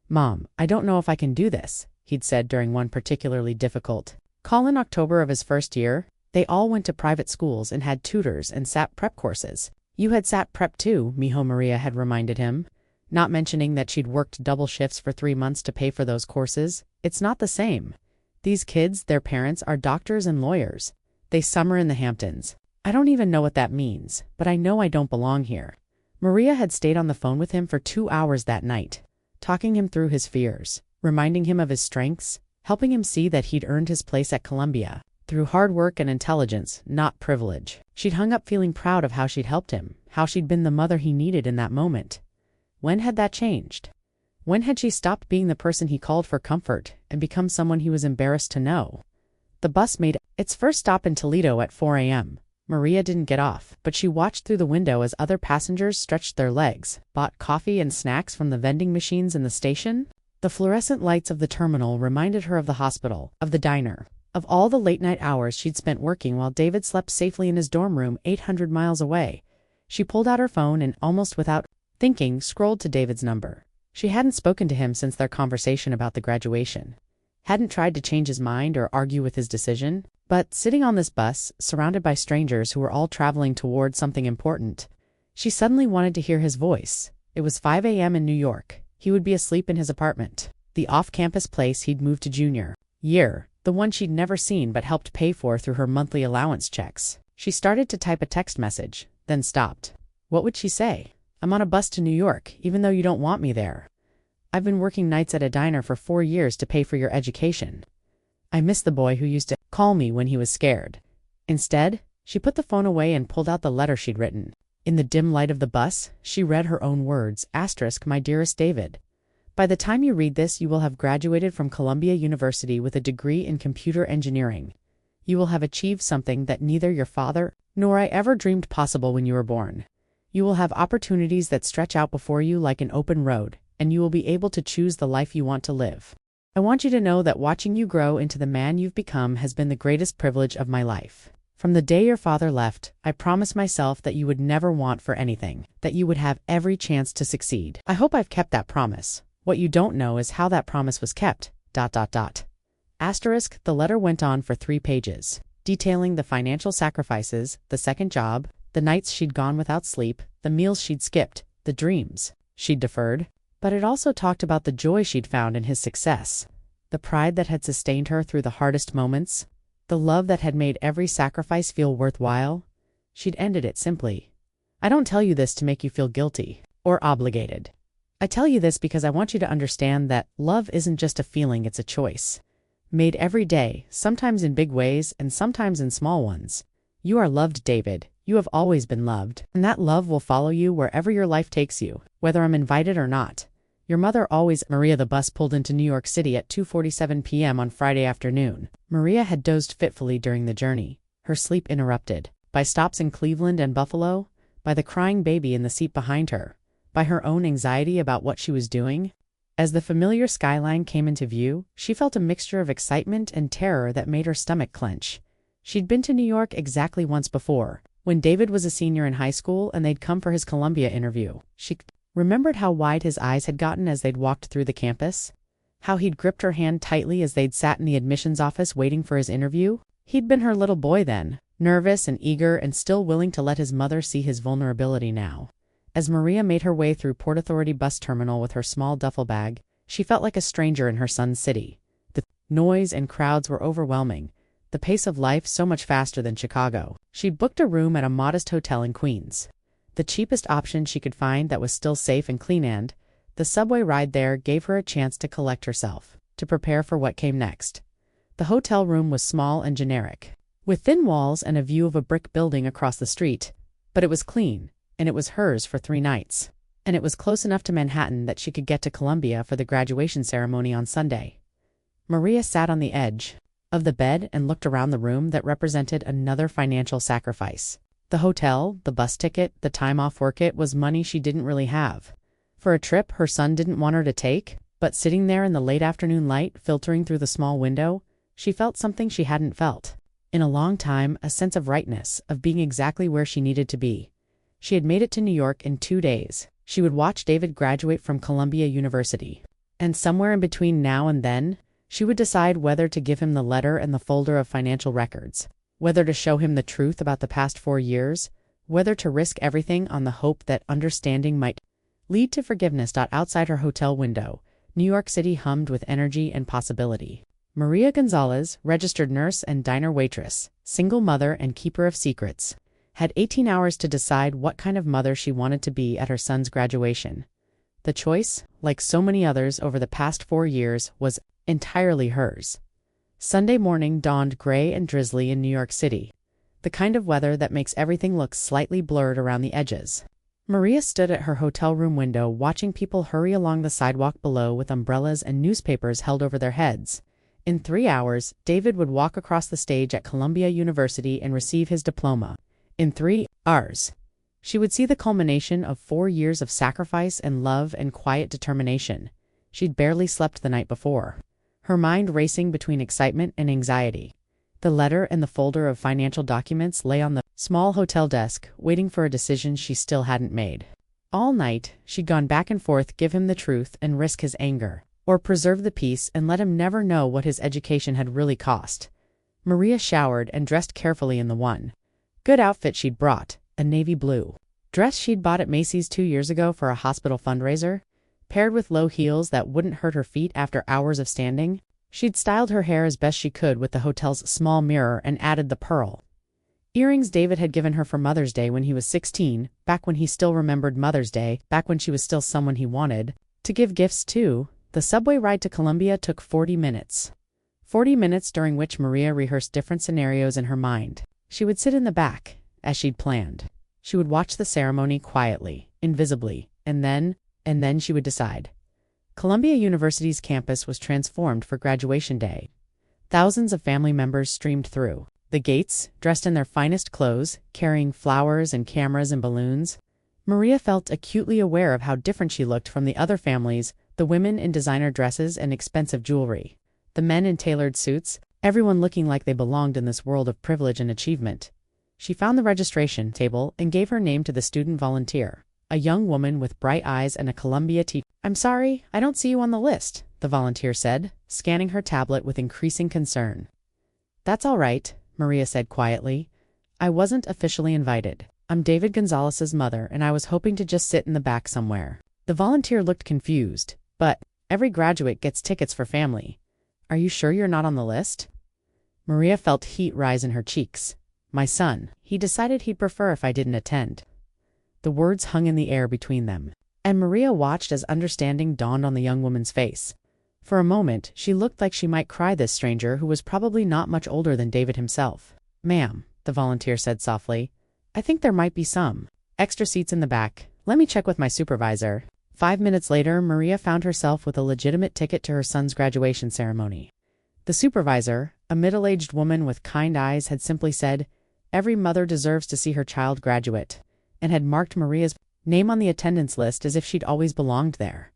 "Mom, I don't know if I can do this," he'd said during one particularly difficult call in October of his first year. They all went to private schools and had tutors and SAT prep courses. "You had SAT prep too," Mijo Maria had reminded him, not mentioning that she'd worked double shifts for 3 months to pay for those courses. "It's not the same. These kids, their parents, are doctors and lawyers. They summer in the Hamptons. I don't even know what that means, but I know I don't belong here." Maria had stayed on the phone with him for 2 hours that night, talking him through his fears, reminding him of his strengths, helping him see that he'd earned his place at Columbia through hard work and intelligence, not privilege. She'd hung up feeling proud of how she'd helped him, how she'd been the mother he needed in that moment. When had that changed? When had she stopped being the person he called for comfort and become someone he was embarrassed to know? The bus made its first stop in Toledo at 4 a.m. Maria didn't get off, but she watched through the window as other passengers stretched their legs, bought coffee and snacks from the vending machines in the station. The fluorescent lights of the terminal reminded her of the hospital, of the diner, of all the late-night hours she'd spent working while David slept safely in his dorm room 800 miles away. She pulled out her phone and, almost without thinking, scrolled to David's number. She hadn't spoken to him since their conversation about the graduation. Hadn't tried to change his mind or argue with his decision. But sitting on this bus, surrounded by strangers who were all traveling toward something important, she suddenly wanted to hear his voice. It was 5 a.m. in New York. He would be asleep in his apartment, the off-campus place he'd moved to junior year, the one she'd never seen but helped pay for through her monthly allowance checks. She started to type a text message, then stopped. What would she say? "I'm on a bus to New York, even though you don't want me there. I've been working nights at a diner for 4 years to pay for your education. I miss the boy who used to call me when he was scared." Instead, she put the phone away and pulled out the letter she'd written. In the dim light of the bus, she read her own words, "My dearest David. By the time you read this, you will have graduated from Columbia University with a degree in computer engineering. You will have achieved something that neither your father nor I ever dreamed possible when you were born. You will have opportunities that stretch out before you like an open road, and you will be able to choose the life you want to live. I want you to know that watching you grow into the man you've become has been the greatest privilege of my life. From the day your father left, I promised myself that you would never want for anything, that you would have every chance to succeed. I hope I've kept that promise. What you don't know is how that promise was kept. ... Asterisk, the letter went on for 3 pages, detailing the financial sacrifices, the second job, the nights she'd gone without sleep, the meals she'd skipped, the dreams she'd deferred. But it also talked about the joy she'd found in his success, the pride that had sustained her through the hardest moments, the love that had made every sacrifice feel worthwhile. She'd ended it simply. "I don't tell you this to make you feel guilty or obligated. I tell you this because I want you to understand that love isn't just a feeling, it's a choice. Made every day, sometimes in big ways and sometimes in small ones. You are loved, David. You have always been loved, and that love will follow you wherever your life takes you, whether I'm invited or not. Your mother always..." Maria. The bus pulled into New York City at 2:47 p.m. on Friday afternoon. Maria had dozed fitfully during the journey, her sleep interrupted by stops in Cleveland and Buffalo, by the crying baby in the seat behind her, by her own anxiety about what she was doing. As the familiar skyline came into view, she felt a mixture of excitement and terror that made her stomach clench. She'd been to New York exactly once before, when David was a senior in high school and they'd come for his Columbia interview. She remembered how wide his eyes had gotten as they'd walked through the campus, How he'd gripped her hand tightly as they'd sat in the admissions office waiting for his interview. He'd been her little boy then, nervous and eager and still willing to let his mother see his vulnerability now. As Maria made her way through Port Authority bus terminal with her small duffel bag, she felt like a stranger in her son's city. The noise and crowds were overwhelming, the pace of life so much faster than Chicago. She'd booked a room at a modest hotel in Queens, the cheapest option she could find that was still safe and clean, and the subway ride there gave her a chance to collect herself, to prepare for what came next. The hotel room was small and generic, with thin walls and a view of a brick building across the street, but it was clean, and it was hers for 3 nights. And it was close enough to Manhattan that she could get to Columbia for the graduation ceremony on Sunday. Maria sat on the edge of the bed and looked around the room that represented another financial sacrifice. The hotel, the bus ticket, the time off work, it was money she didn't really have. For a trip her son didn't want her to take, but sitting there in the late afternoon light filtering through the small window, she felt something she hadn't felt in a long time, a sense of rightness, of being exactly where she needed to be. She had made it to New York in 2 days. She would watch David graduate from Columbia University. And somewhere in between now and then, she would decide whether to give him the letter and the folder of financial records, whether to show him the truth about the past 4 years, whether to risk everything on the hope that understanding might lead to forgiveness. Outside her hotel window, New York City hummed with energy and possibility. Maria Gonzalez, registered nurse and diner waitress, single mother and keeper of secrets, had 18 hours to decide what kind of mother she wanted to be at her son's graduation. The choice, like so many others over the past 4 years, was entirely hers. Sunday morning dawned gray and drizzly in New York City, the kind of weather that makes everything look slightly blurred around the edges. Maria stood at her hotel room window watching people hurry along the sidewalk below with umbrellas and newspapers held over their heads. In 3 hours, David would walk across the stage at Columbia University and receive his diploma. In 3 hours, she would see the culmination of 4 years of sacrifice and love and quiet determination. She'd barely slept the night before, her mind racing between excitement and anxiety. The letter and the folder of financial documents lay on the small hotel desk, waiting for a decision she still hadn't made. All night, she'd gone back and forth, give him the truth and risk his anger, or preserve the peace and let him never know what his education had really cost. Maria showered and dressed carefully in the one good outfit she'd brought, a navy blue dress she'd bought at Macy's 2 years ago for a hospital fundraiser, paired with low heels that wouldn't hurt her feet after hours of standing. She'd styled her hair as best she could with the hotel's small mirror and added the pearl earrings David had given her for Mother's Day when he was 16, back when he still remembered Mother's Day, back when she was still someone he wanted to give gifts to. The subway ride to Columbia took 40 minutes. 40 minutes during which Maria rehearsed different scenarios in her mind. She would sit in the back, as she'd planned. She would watch the ceremony quietly, invisibly, and then she would decide. Columbia University's campus was transformed for graduation day. Thousands of family members streamed through the gates, dressed in their finest clothes, carrying flowers and cameras and balloons. Maria felt acutely aware of how different she looked from the other families, the women in designer dresses and expensive jewelry, the men in tailored suits, everyone looking like they belonged in this world of privilege and achievement. She found the registration table and gave her name to the student volunteer, a young woman with bright eyes and a Columbia t-shirt. "I'm sorry, I don't see you on the list," the volunteer said, scanning her tablet with increasing concern. "That's all right," Maria said quietly. "I wasn't officially invited. I'm David Gonzalez's mother, and I was hoping to just sit in the back somewhere." The volunteer looked confused. "But every graduate gets tickets for family. Are you sure you're not on the list?" Maria felt heat rise in her cheeks. "My son, he decided he'd prefer if I didn't attend." The words hung in the air between them, and Maria watched as understanding dawned on the young woman's face. For a moment, she looked like she might cry this stranger who was probably not much older than David himself. "Ma'am," the volunteer said softly, "I think there might be some extra seats in the back. Let me check with my supervisor." 5 minutes later, Maria found herself with a legitimate ticket to her son's graduation ceremony. The supervisor, a middle-aged woman with kind eyes, had simply said, "Every mother deserves to see her child graduate," and had marked Maria's name on the attendance list as if she'd always belonged there.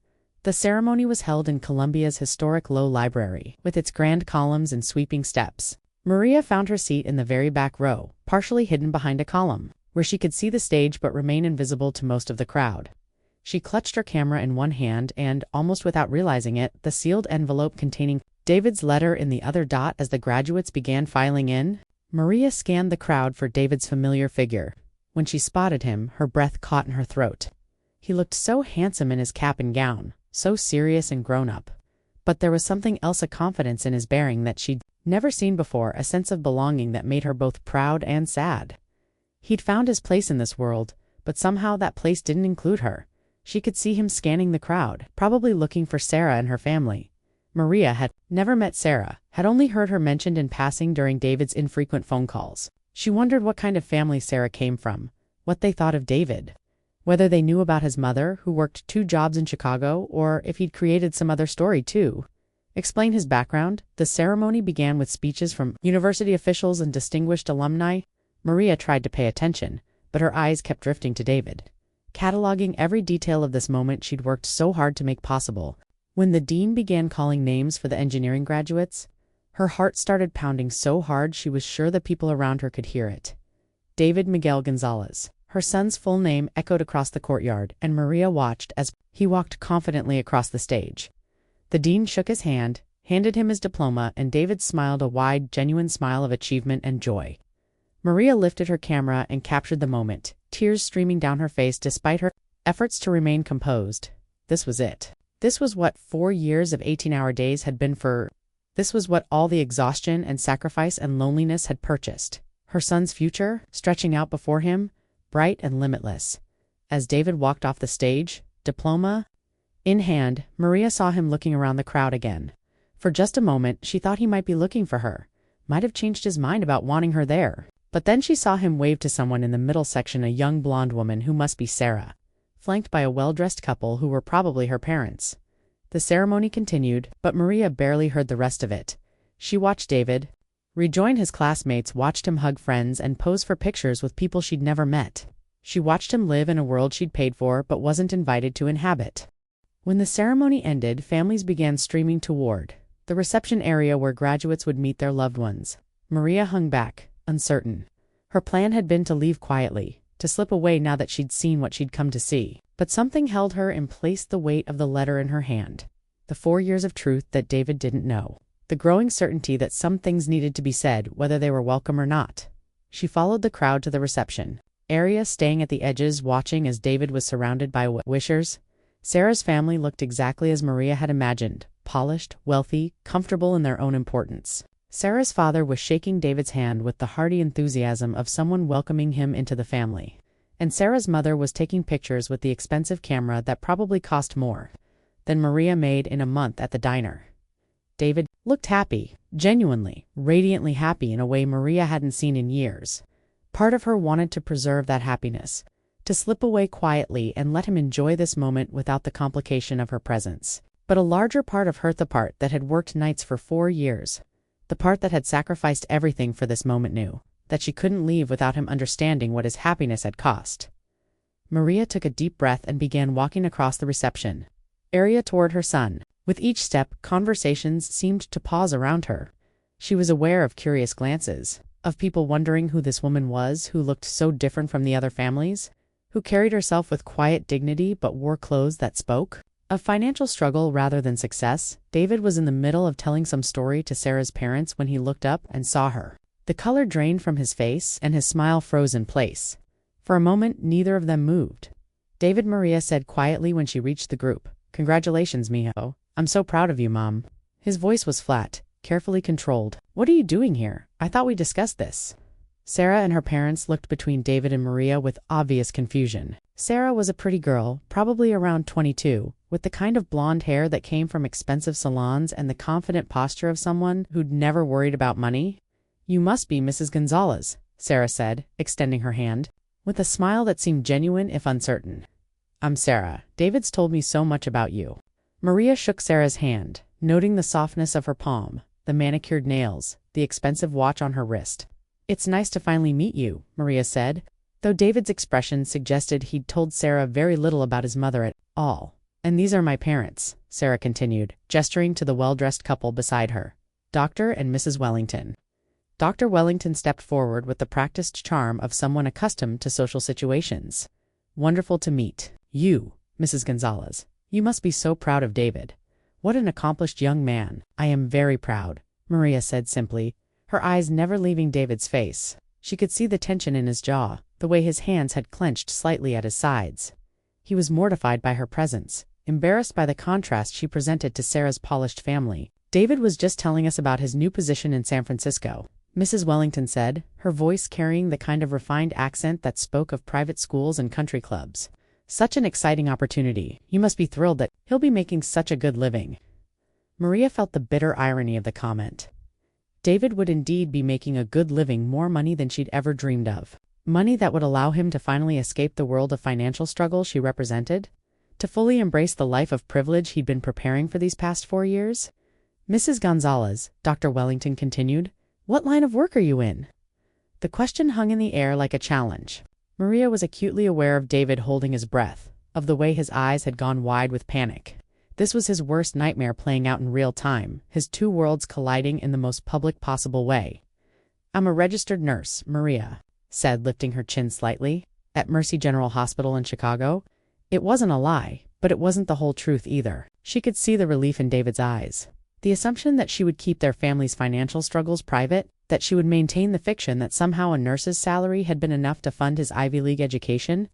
The ceremony was held in Columbia's historic Low Library, with its grand columns and sweeping steps. Maria found her seat in the very back row, partially hidden behind a column, where she could see the stage but remain invisible to most of the crowd. She clutched her camera in one hand and, almost without realizing it, the sealed envelope containing David's letter in the other. As the graduates began filing in, Maria scanned the crowd for David's familiar figure. When she spotted him, her breath caught in her throat. He looked so handsome in his cap and gown, so serious and grown-up. But there was something else, a confidence in his bearing that she'd never seen before, a sense of belonging that made her both proud and sad. He'd found his place in this world, but somehow that place didn't include her. She could see him scanning the crowd, probably looking for Sarah and her family. Maria had never met Sarah, had only heard her mentioned in passing during David's infrequent phone calls. She wondered what kind of family Sarah came from, what they thought of David, whether they knew about his mother, who worked 2 jobs in Chicago, or if he'd created some other story too. Explain his background. The ceremony began with speeches from university officials and distinguished alumni. Maria tried to pay attention, but her eyes kept drifting to David, cataloging every detail of this moment she'd worked so hard to make possible. When the dean began calling names for the engineering graduates, her heart started pounding so hard she was sure the people around her could hear it. David Miguel Gonzalez. Her son's full name echoed across the courtyard, and Maria watched as he walked confidently across the stage. The dean shook his hand, handed him his diploma, and David smiled a wide, genuine smile of achievement and joy. Maria lifted her camera and captured the moment, tears streaming down her face despite her efforts to remain composed. This was it. This was what 4 years of 18-hour days had been for. This was what all the exhaustion and sacrifice and loneliness had purchased. Her son's future, stretching out before him, bright and limitless. As David walked off the stage, diploma in hand, Maria saw him looking around the crowd again. For just a moment, she thought he might be looking for her, might have changed his mind about wanting her there. But then she saw him wave to someone in the middle section, a young blonde woman who must be Sarah, flanked by a well-dressed couple who were probably her parents. The ceremony continued, but Maria barely heard the rest of it. She watched David rejoin his classmates, watched him hug friends and pose for pictures with people she'd never met. She watched him live in a world she'd paid for but wasn't invited to inhabit. When the ceremony ended, families began streaming toward the reception area where graduates would meet their loved ones. Maria hung back, uncertain. Her plan had been to leave quietly, to slip away now that she'd seen what she'd come to see. But something held her in place, the weight of the letter in her hand. The 4 years of truth that David didn't know. The growing certainty that some things needed to be said, whether they were welcome or not. She followed the crowd to the reception area, staying at the edges, watching as David was surrounded by wishers. Sarah's family looked exactly as Maria had imagined, polished, wealthy, comfortable in their own importance. Sarah's father was shaking David's hand with the hearty enthusiasm of someone welcoming him into the family. And Sarah's mother was taking pictures with the expensive camera that probably cost more than Maria made in a month at the diner. David looked happy, genuinely, radiantly happy in a way Maria hadn't seen in years. Part of her wanted to preserve that happiness, to slip away quietly and let him enjoy this moment without the complication of her presence. But a larger part of her, the part that had worked nights for 4 years, the part that had sacrificed everything for this moment, knew that she couldn't leave without him understanding what his happiness had cost. Maria took a deep breath and began walking across the reception area toward her son. With each step, conversations seemed to pause around her. She was aware of curious glances, of people wondering who this woman was who looked so different from the other families, who carried herself with quiet dignity but wore clothes that spoke of financial struggle rather than success. David was in the middle of telling some story to Sarah's parents when he looked up and saw her. The color drained from his face and his smile froze in place. For a moment, neither of them moved. David, Maria said quietly when she reached the group, "Congratulations, mijo. I'm so proud of you, Mom." His voice was flat, carefully controlled. "What are you doing here? I thought we discussed this." Sarah and her parents looked between David and Maria with obvious confusion. Sarah was a pretty girl, probably around 22, with the kind of blonde hair that came from expensive salons and the confident posture of someone who'd never worried about money. "You must be Mrs. Gonzalez," Sarah said, extending her hand, with a smile that seemed genuine if uncertain. "I'm Sarah. David's told me so much about you." Maria shook Sarah's hand, noting the softness of her palm, the manicured nails, the expensive watch on her wrist. "It's nice to finally meet you," Maria said, though David's expression suggested he'd told Sarah very little about his mother at all. "And these are my parents," Sarah continued, gesturing to the well-dressed couple beside her, Dr. and Mrs. Wellington. Dr. Wellington stepped forward with the practiced charm of someone accustomed to social situations. "Wonderful to meet you, Mrs. Gonzalez. You must be so proud of David. What an accomplished young man. I am very proud, Maria said simply, her eyes never leaving David's face. She could see the tension in his jaw, the way his hands had clenched slightly at his sides. He was mortified by her presence, embarrassed by the contrast she presented to Sarah's polished family. David was just telling us about his new position in San Francisco, Mrs. Wellington said, her voice carrying the kind of refined accent that spoke of private schools and country clubs. Such an exciting opportunity. You must be thrilled that he'll be making such a good living. Maria felt the bitter irony of the comment. David would indeed be making a good living, more money than she'd ever dreamed of. Money that would allow him to finally escape the world of financial struggle she represented, to fully embrace the life of privilege he'd been preparing for these past 4 years. Mrs. Gonzalez, Dr. Wellington continued, what line of work are you in? The question hung in the air like a challenge. Maria was acutely aware of David holding his breath, of the way his eyes had gone wide with panic. This was his worst nightmare playing out in real time, his two worlds colliding in the most public possible way. I'm a registered nurse, Maria said, lifting her chin slightly, at Mercy General Hospital in Chicago. It wasn't a lie, but it wasn't the whole truth either. She could see the relief in David's eyes. The assumption that she would keep their family's financial struggles private, that she would maintain the fiction that somehow a nurse's salary had been enough to fund his Ivy League education.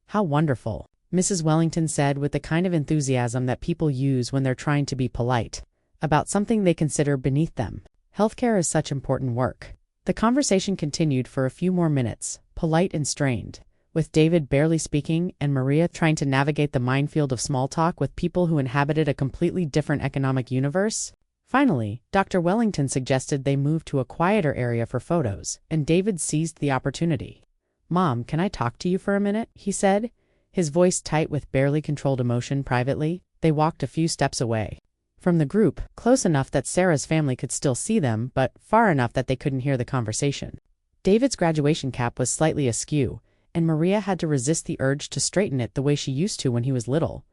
How wonderful, Mrs. Wellington said with the kind of enthusiasm that people use when they're trying to be polite about something they consider beneath them. Healthcare is such important work. The conversation continued for a few more minutes, polite and strained, with David barely speaking and Maria trying to navigate the minefield of small talk with people who inhabited a completely different economic universe. Finally, Dr. Wellington suggested they move to a quieter area for photos, and David seized the opportunity. Mom, can I talk to you for a minute? He said, his voice tight with barely controlled emotion. Privately, they walked a few steps away from the group, close enough that Sarah's family could still see them, but far enough that they couldn't hear the conversation. David's graduation cap was slightly askew, and Maria had to resist the urge to straighten it the way she used to when he was little.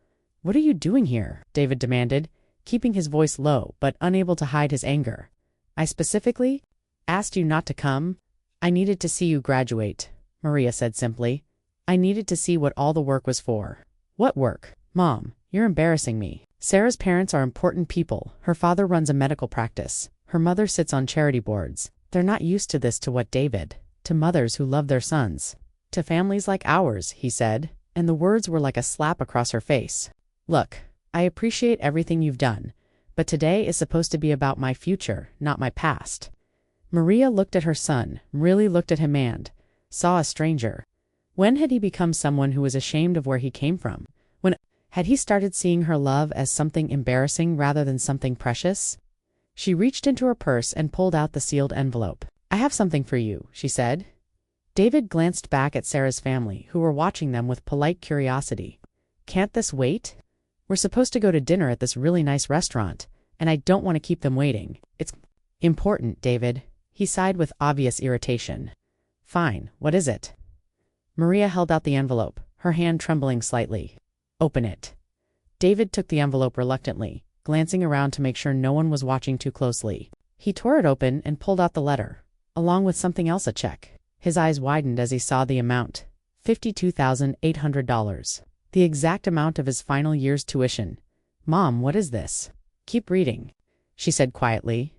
What are you doing here? David demanded, keeping his voice low but unable to hide his anger. I specifically asked you not to come. I needed to see you graduate, Maria said simply. I needed to see what all the work was for. What work? Mom, you're embarrassing me. Sarah's parents are important people. Her father runs a medical practice. Her mother sits on charity boards. They're not used to this. To what, David? To mothers who love their sons. To families like ours, he said, and the words were like a slap across her face. Look, I appreciate everything you've done, but today is supposed to be about my future, not my past. Maria looked at her son, really looked at him and saw a stranger. When had he become someone who was ashamed of where he came from? When had he started seeing her love as something embarrassing rather than something precious? She reached into her purse and pulled out the sealed envelope. I have something for you, she said. David glanced back at Sarah's family, who were watching them with polite curiosity. Can't this wait? We're supposed to go to dinner at this really nice restaurant, and I don't want to keep them waiting. It's important, David. He sighed with obvious irritation. Fine, what is it? Maria held out the envelope, her hand trembling slightly. Open it. David took the envelope reluctantly, glancing around to make sure no one was watching too closely. He tore it open and pulled out the letter, along with something else, a check. His eyes widened as he saw the amount. $52,800. The exact amount of his final year's tuition. Mom, what is this? Keep reading, she said quietly.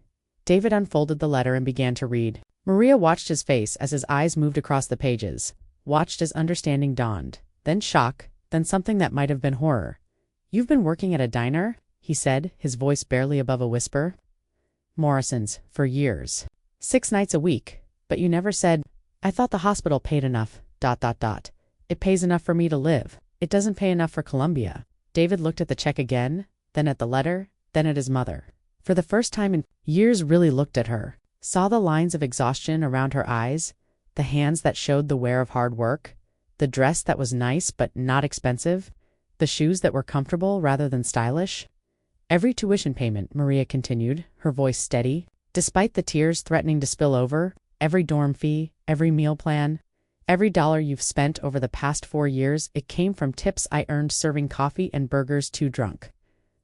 David unfolded the letter and began to read. Maria watched his face as his eyes moved across the pages, watched as understanding dawned, then shock, then something that might have been horror. You've been working at a diner? He said, his voice barely above a whisper. Morrison's, for years. 6 nights a week, but you never said, I thought the hospital paid enough, ... It pays enough for me to live. It doesn't pay enough for Columbia. David looked at the check again, then at the letter, then at his mother. For the first time in years really looked at her, saw the lines of exhaustion around her eyes, the hands that showed the wear of hard work, the dress that was nice but not expensive, the shoes that were comfortable rather than stylish. Every tuition payment, Maria continued, her voice steady, despite the tears threatening to spill over, every dorm fee, every meal plan, every dollar you've spent over the past 4 years, it came from tips I earned serving coffee and burgers to drunk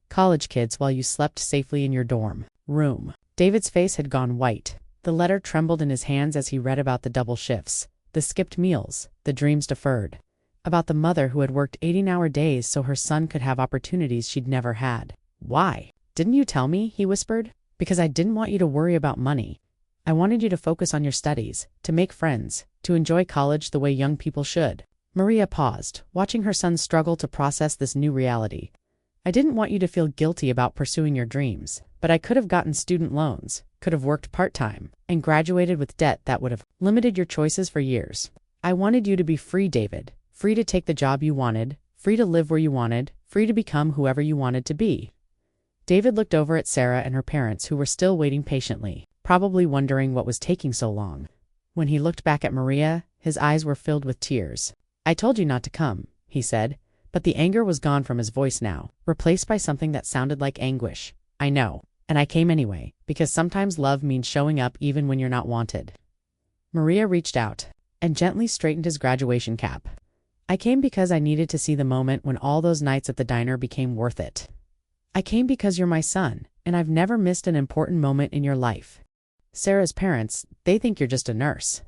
college kids while you slept safely in your dorm room. David's face had gone white. The letter trembled in his hands as he read about the double shifts, the skipped meals, the dreams deferred. about the mother who had worked 18-hour days so her son could have opportunities she'd never had. "Why? Didn't you tell me?" he whispered. "Because I didn't want you to worry about money. I wanted you to focus on your studies, to make friends, to enjoy college the way young people should." Maria paused, watching her son struggle to process this new reality. "I didn't want you to feel guilty about pursuing your dreams, but I could have gotten student loans, could have worked part-time, and graduated with debt that would have limited your choices for years. I wanted you to be free, David, free to take the job you wanted, free to live where you wanted, free to become whoever you wanted to be." David looked over at Sarah and her parents, who were still waiting patiently, probably wondering what was taking so long. When he looked back at Maria, his eyes were filled with tears. "I told you not to come," he said, but the anger was gone from his voice now, replaced by something that sounded like anguish. "I know, and I came anyway, because sometimes love means showing up even when you're not wanted." Maria reached out and gently straightened his graduation cap. "I came because I needed to see the moment when all those nights at the diner became worth it. I came because you're my son, and I've never missed an important moment in your life." Sarah's parents, they think you're just a nurse.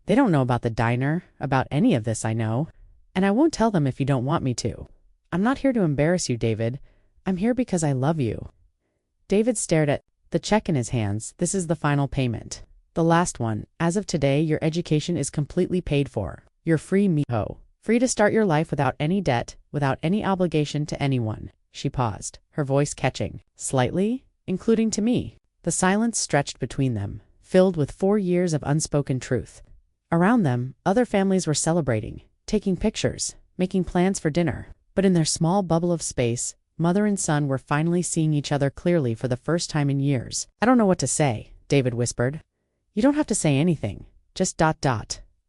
They don't know about the diner, about any of this, I know. And I won't tell them if you don't want me to. I'm not here to embarrass you, David. I'm here because I love you. David stared at the check in his hands. "This is the final payment. The last one. As of today, your education is completely paid for. You're free, mijo. Free to start your life without any debt, without any obligation to anyone." She paused, her voice catching, "Slightly, including to me." The silence stretched between them, filled with 4 years of unspoken truth. Around them, other families were celebrating, taking pictures, making plans for dinner. But in their small bubble of space, mother and son were finally seeing each other clearly for the first time in years. "I don't know what to say," David whispered. "You don't have to say anything. Just ...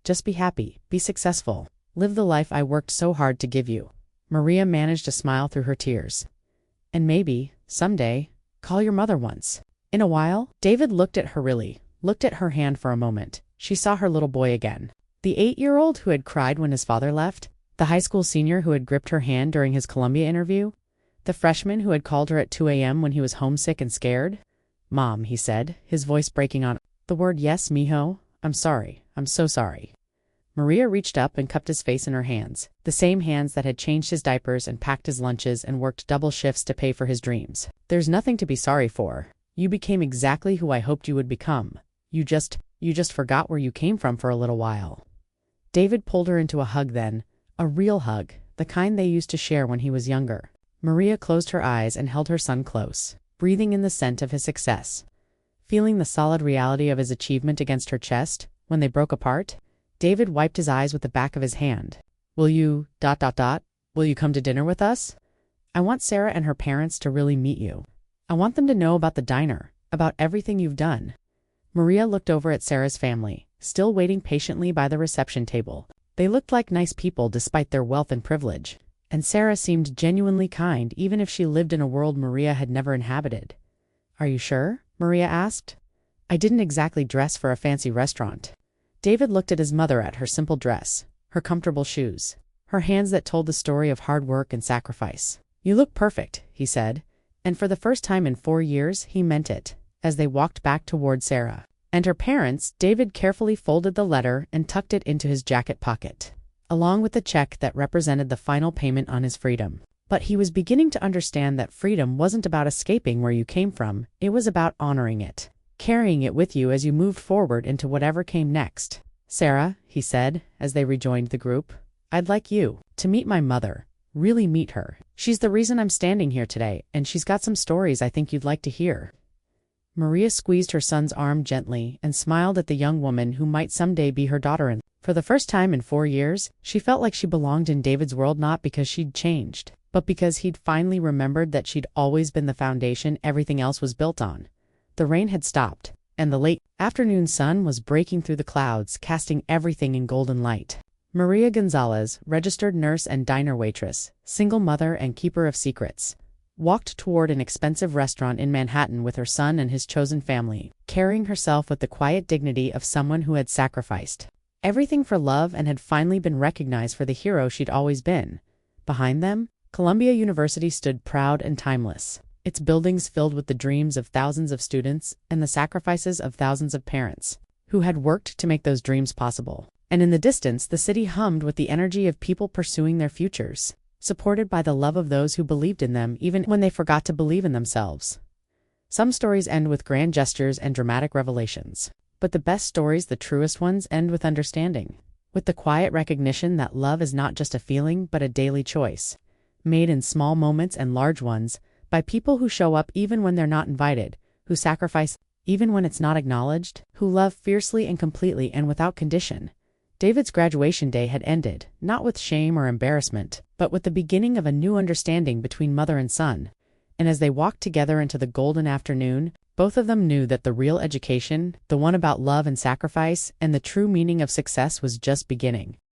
Just be happy, be successful, live the life I worked so hard to give you." Maria managed a smile through her tears. "And maybe, someday, call your mother once." In a while, David looked at her really, looked at her hand for a moment. She saw her little boy again. The 8-year-old who had cried when his father left, the high school senior who had gripped her hand during his Columbia interview, the freshman who had called her at 2 a.m. when he was homesick and scared. "Mom," he said, his voice breaking on the word "yes, mijo. I'm sorry. I'm so sorry." Maria reached up and cupped his face in her hands, the same hands that had changed his diapers and packed his lunches and worked double shifts to pay for his dreams. "There's nothing to be sorry for. You became exactly who I hoped you would become. You just forgot where you came from for a little while." David pulled her into a hug then, a real hug, the kind they used to share when he was younger. Maria closed her eyes and held her son close, breathing in the scent of his success. Feeling the solid reality of his achievement against her chest, when they broke apart, David wiped his eyes with the back of his hand. "Will you ... Will you come to dinner with us? I want Sarah and her parents to really meet you. I want them to know about the diner, about everything you've done." Maria looked over at Sarah's family, still waiting patiently by the reception table. They looked like nice people despite their wealth and privilege, and Sarah seemed genuinely kind even if she lived in a world Maria had never inhabited. "Are you sure?" Maria asked. "I didn't exactly dress for a fancy restaurant." David looked at his mother, at her simple dress, her comfortable shoes, her hands that told the story of hard work and sacrifice. "You look perfect," he said, and for the first time in 4 years, he meant it. As they walked back toward Sarah and her parents, David carefully folded the letter and tucked it into his jacket pocket, along with the check that represented the final payment on his freedom. But he was beginning to understand that freedom wasn't about escaping where you came from, it was about honoring it, carrying it with you as you moved forward into whatever came next. "Sarah," he said, as they rejoined the group, "I'd like you to meet my mother, really meet her. She's the reason I'm standing here today, and she's got some stories I think you'd like to hear." Maria squeezed her son's arm gently and smiled at the young woman who might someday be her daughter-in-law. For the first time in 4 years, she felt like she belonged in David's world, not because she'd changed, but because he'd finally remembered that she'd always been the foundation everything else was built on. The rain had stopped, and the late afternoon sun was breaking through the clouds, casting everything in golden light. Maria Gonzalez, registered nurse and diner waitress, single mother and keeper of secrets, walked toward an expensive restaurant in Manhattan with her son and his chosen family, carrying herself with the quiet dignity of someone who had sacrificed everything for love and had finally been recognized for the hero she'd always been. Behind them, Columbia University stood proud and timeless, its buildings filled with the dreams of thousands of students and the sacrifices of thousands of parents who had worked to make those dreams possible. And in the distance, the city hummed with the energy of people pursuing their futures, supported by the love of those who believed in them even when they forgot to believe in themselves. Some stories end with grand gestures and dramatic revelations. But the best stories, the truest ones, end with understanding, with the quiet recognition that love is not just a feeling but a daily choice, made in small moments and large ones, by people who show up even when they're not invited, who sacrifice even when it's not acknowledged, who love fiercely and completely and without condition. David's graduation day had ended, not with shame or embarrassment, but with the beginning of a new understanding between mother and son. And as they walked together into the golden afternoon, both of them knew that the real education, the one about love and sacrifice, and the true meaning of success was just beginning.